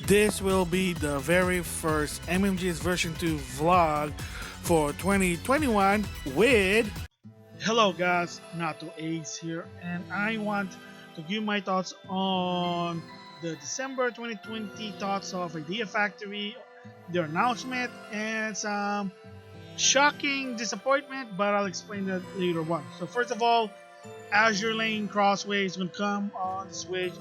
This will be the very first MmGS version 2 vlog for 2021 with... Hello guys, NautoAisDx here, and I want to give my thoughts on the December 2020 thoughts of Idea Factory, their announcement, and some shocking disappointment, but I'll explain that later on. So first of all, Azurlane Crosswave is going to come on the Switch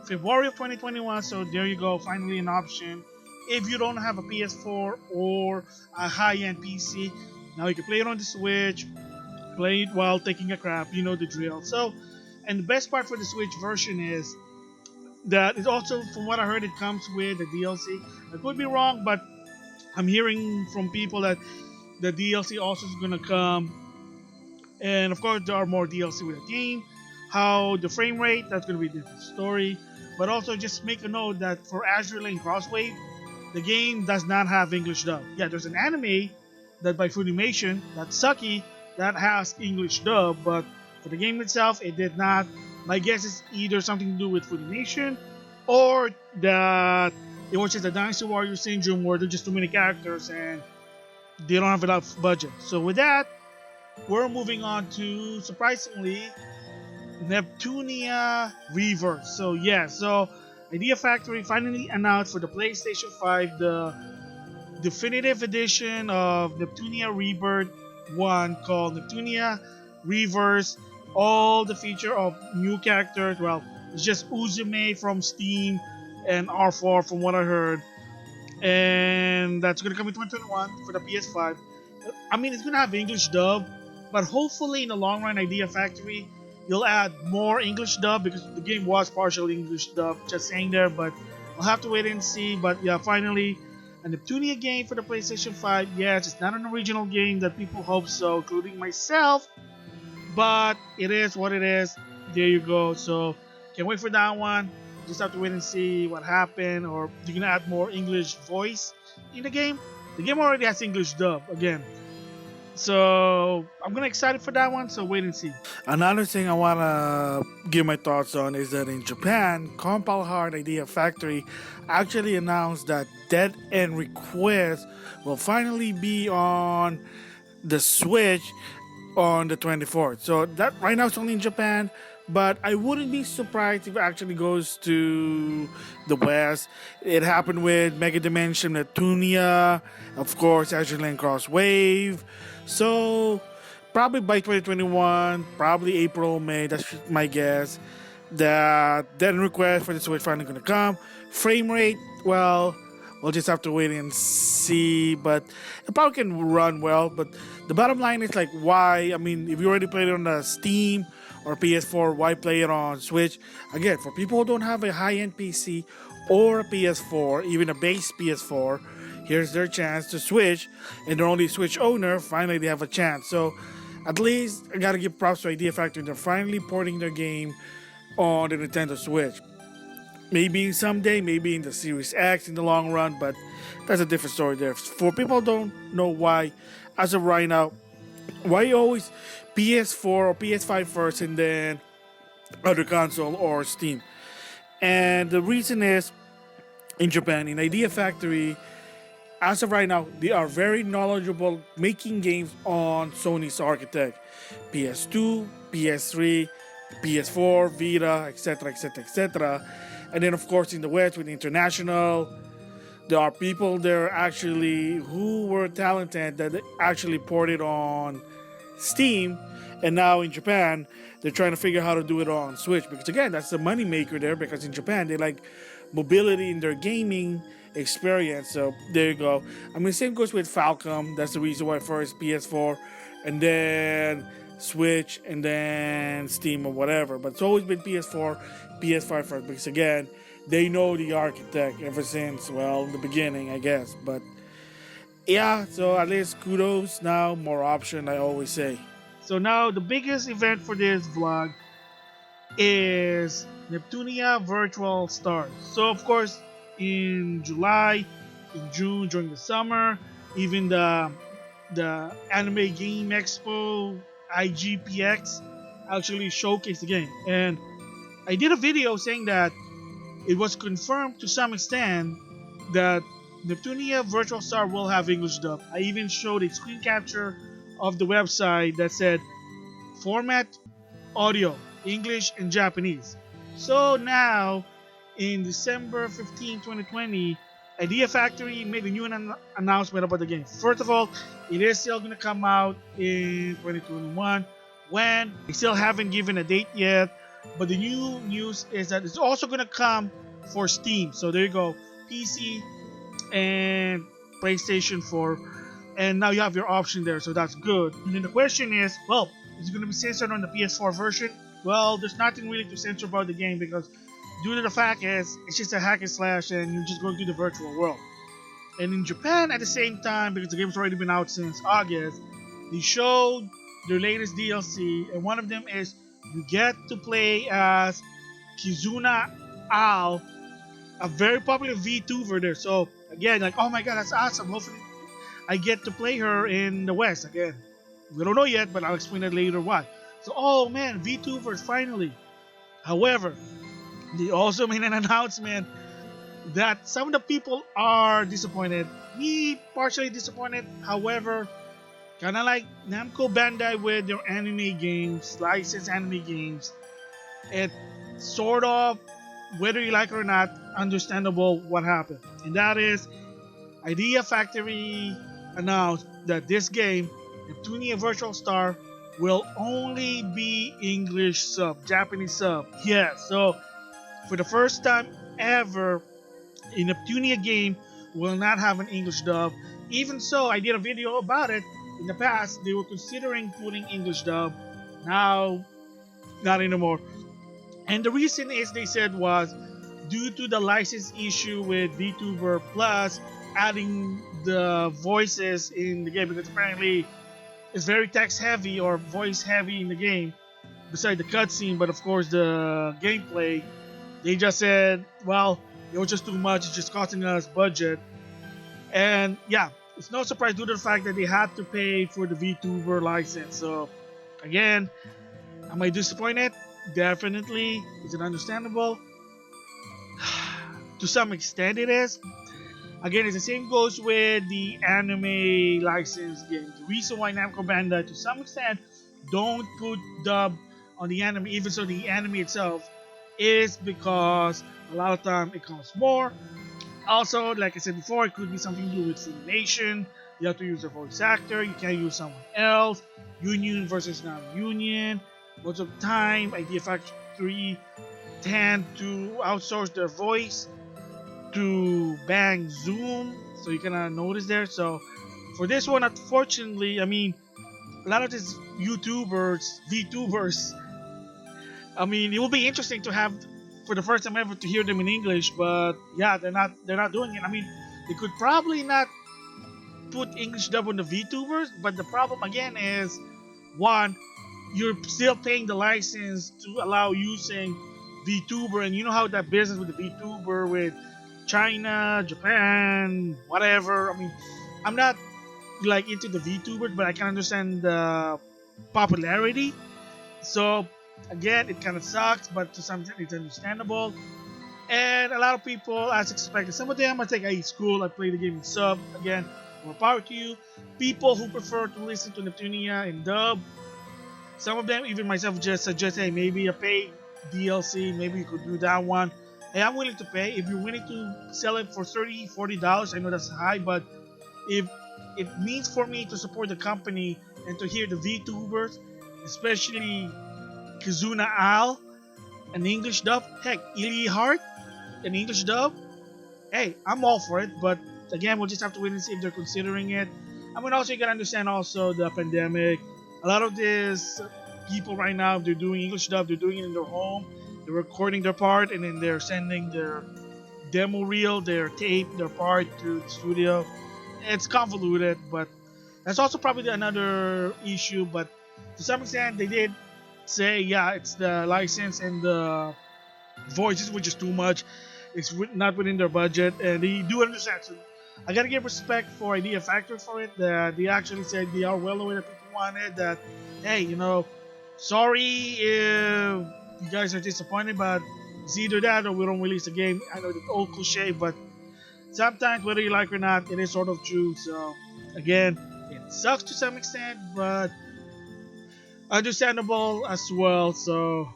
February of 2021, so there you go, finally an option. If you don't have a PS4 or a high-end PC, now you can play it on the Switch, play it while taking a crap, you know the drill. So, and the best part for the Switch version is that it also, from what I heard, it comes with the DLC. I could be wrong, but I'm hearing from people that the DLC also is gonna come, and of course there are more DLC with the game. How the frame rate, that's gonna be a different story. But also just make a note that for Azurlane Crosswave, the game does not have English dub. Yeah, there's an anime that by Funimation, that's sucky, that has English dub, but for the game itself, it did not. My guess is either something to do with Funimation, or that it was just a Dynasty Warrior syndrome where there's just too many characters and they don't have enough budget. So with that, we're moving on to, surprisingly, Neptunia Reverse. So yeah, so Idea Factory finally announced for the PlayStation 5 the definitive edition of Neptunia Rebirth 1 called Neptunia Reverse. All the feature of new characters, well, it's just Uzume from Steam and R4 from what I heard. And that's gonna come in 2021 for the PS5. I mean, it's gonna have English dub, but hopefully in the long run, Idea Factory, you'll add more English dub because the game was partially English dub, just saying there, but we'll have to wait and see. But yeah, finally, a Neptunia game for the PlayStation 5. Yes, it's not an original game that people hope so, including myself, but it is what it is. There you go. So can't wait for that one. Just have to wait and see what happened, or you're gonna add more English voice in the game. The game already has English dub again. So I'm gonna excited for that one, so wait and see. Another thing I wanna give my thoughts on is that in Japan, Compile Hard Idea Factory actually announced that Dead End Request will finally be on the Switch on the 24th. So that right now it's only in Japan, but I wouldn't be surprised if it actually goes to the West. It happened with Mega Dimension, Neptunia, of course, Azurlane Crosswave. So probably by 2021, probably April, May, that's my guess, that Dead End Request for the Switch finally gonna come. Frame rate, well, we'll just have to wait and see, but it probably can run well. But the bottom line is, like, why? I mean, if you already played it on the Steam or PS4, why play it on Switch? Again, for people who don't have a high-end PC or a PS4, even a base PS4, here's their chance to switch, and they're only Switch owner. Finally, they have a chance. So at least I gotta give props to Idea Factory. They're finally porting their game on the Nintendo Switch. Maybe someday, maybe in the Series X in the long run, but that's a different story there. For people who don't know why, as of right now, why always PS4 or PS5 first and then other console or Steam? And the reason is, in Japan, in Idea Factory, as of right now, they are very knowledgeable making games on Sony's architect. PS2, PS3, PS4, Vita, etc., etc., etc. And then, of course, in the West with International, there are people there actually who were talented that actually ported on Steam. And now in Japan, they're trying to figure out how to do it on Switch. Because again, that's the money maker there, because in Japan, they like mobility in their gaming experience. So there you go. I mean, same goes with Falcom. That's the reason why first PS4 and then Switch and then Steam or whatever. But it's always been PS4, PS5 first, because again, they know the architect ever since, well, the beginning, I guess. But yeah, so at least kudos now, more option, I always say. So now the biggest event for this vlog is Neptunia Virtual Stars. So of course, in July, in June, during the summer, even the the Anime Game Expo IGPX actually showcased the game. And I did a video saying that it was confirmed to some extent that Neptunia Virtual Star will have English dub. I even showed a screen capture of the website that said format audio, English and Japanese. So now, in December 15, 2020, Idea Factory made a new announcement about the game. First of all, it is still going to come out in 2021. When? They still haven't given a date yet. But the new news is that it's also going to come for Steam. So there you go. PC and PlayStation 4. And now you have your option there. So that's good. And then the question is, well, is it going to be censored on the PS4 version? Well, there's nothing really to censor about the game because due to the fact is it's just a hack and slash and you're just going through the virtual world. And in Japan at the same time, because the game's already been out since August, they showed their latest DLC, and one of them is you get to play as Kizuna Al, a very popular VTuber there. So again, like, oh my god, that's awesome. Hopefully I get to play her in the West again. We don't know yet, but I'll explain it later why. So, oh man, VTubers finally. However, they also made an announcement that some of the people are disappointed. Me, partially disappointed. However, kind of like Namco Bandai with their anime games, licensed anime games, it sort of, whether you like it or not, understandable what happened. And that is, Idea Factory announced that this game, Neptunia Virtual Star, will only be English sub, Japanese sub. Yeah, so for the first time ever, a Neptunia game will not have an English dub. Even so, I did a video about it. In the past, they were considering putting English dub. Now, not anymore. And the reason is, they said, was due to the license issue with VTuber Plus adding the voices in the game, because apparently it's very text heavy or voice heavy in the game, beside the cutscene. But of course, the gameplay, they just said, well, it was just too much. It's just costing us budget. And yeah, it's no surprise due to the fact that they had to pay for the VTuber license. So again, am I disappointed? Definitely. Is it understandable? To some extent it is. Again, it's the same goes with the anime license game. The reason why Namco Bandai to some extent don't put dub on the anime, even so the anime itself, is because a lot of time it costs more. Also, like I said before, it could be something to do with simulation. You have to use a voice actor. You can't use someone else. Union versus non-union. Most of the time, Idea Factory tend to outsource their voice to Bang Zoom. So you can notice there. So for this one, unfortunately, I mean, a lot of these YouTubers, VTubers, I mean, it will be interesting to have for the first time ever to hear them in English, but yeah, they're not doing it. I mean, they could probably not put English dub on the VTubers, but the problem again is, one, you're still paying the license to allow using VTuber, and you know how that business with the VTuber with China, Japan, whatever. I mean, I'm not like into the VTubers, but I can understand the popularity. So again, it kind of sucks, but to some extent it's understandable. And a lot of people, as expected, some of them I think I school, I play the game in sub. Again, more power to you. People who prefer to listen to Neptunia in dub, some of them, even myself, just suggest, hey, maybe a paid DLC, maybe you could do that one. Hey, I'm willing to pay. If you're willing to sell it for $30, $40, I know that's high, but if it means for me to support the company and to hear the VTubers, especially Kizuna Al, an English dub, heck, Illy Hart, an English dub, hey, I'm all for it, but again, we'll just have to wait and see if they're considering it. I mean, also, you gotta understand also the pandemic. A lot of these people right now, they're doing English dub, they're doing it in their home, they're recording their part, and then they're sending their demo reel, their tape, their part to the studio. It's convoluted, but that's also probably another issue. But to some extent, they did say, yeah, it's the license and the voices, which is too much. It's not within their budget, and they do understand. So I gotta give respect for Idea Factory for it, that they actually said they are well aware that people wanted that, hey, sorry if you guys are disappointed, but it's either that or we don't release the game. I know it's old cliche, but sometimes whether you like it or not, it is sort of true. So again, it sucks to some extent, but understandable as well. So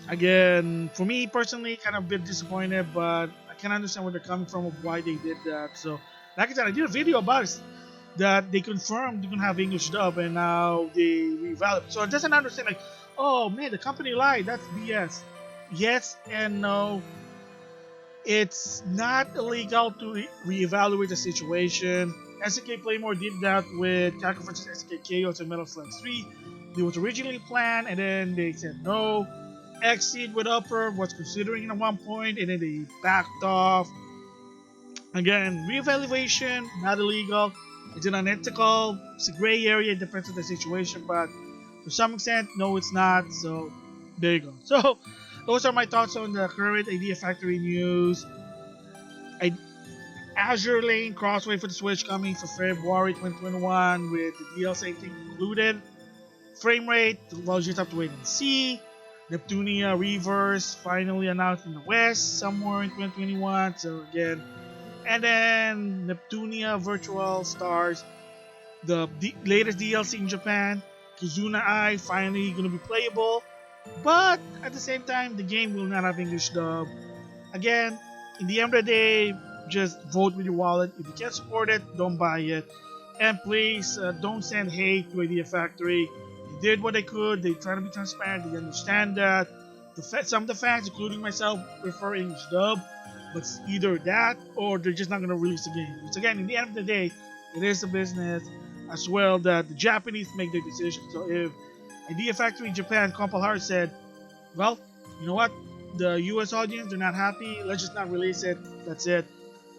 again, for me personally, kind of a bit disappointed, but I can understand where they're coming from of why they did that. So like I said, I did a video about it that they confirmed they're gonna have English dub, and now they revalid. So it doesn't understand like, oh man, the company lied. That's BS. Yes and no. It's not illegal to reevaluate the situation. SNK Playmore did that with Capcom vs SNK Chaos and Metal Slug 3. It was originally planned, and then they said no. Exceed with Upper was considering it at one point, and then they backed off. Again, reevaluation, not illegal. It's unethical. It's a gray area. It depends on the situation, but to some extent, no, it's not. So there you go. So those are my thoughts on the current Idea Factory news. Azurlane Crosswave for the Switch coming for February 2021 with the DLC thing included. Frame rate, well, you just have to wait and see. Neptunia Reverse finally announced in the West somewhere in 2021. So again, and then Neptunia Virtual Stars, the latest DLC in Japan. Kizuna Eye finally going to be playable, but at the same time, the game will not have English dub. Again, in the end of the day, just vote with your wallet. If you can't support it, don't buy it. And please don't send hate to Idea Factory. They did what they could. They try to be transparent. They understand that some of the fans, including myself, prefer English dub. But it's either that or they're just not going to release the game. Which again, in the end of the day, it is a business as well that the Japanese make their decisions. So if Idea Factory Japan Compilhard said, well, you know what? The US audience, they're not happy. Let's just not release it. That's it.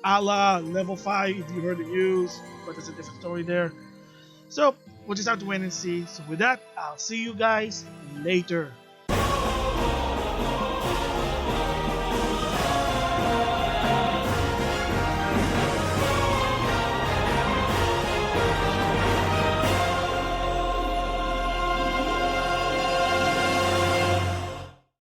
A la Level 5, if you heard the news. But that's a different story there. So we'll just have to wait and see. So with that, I'll see you guys later.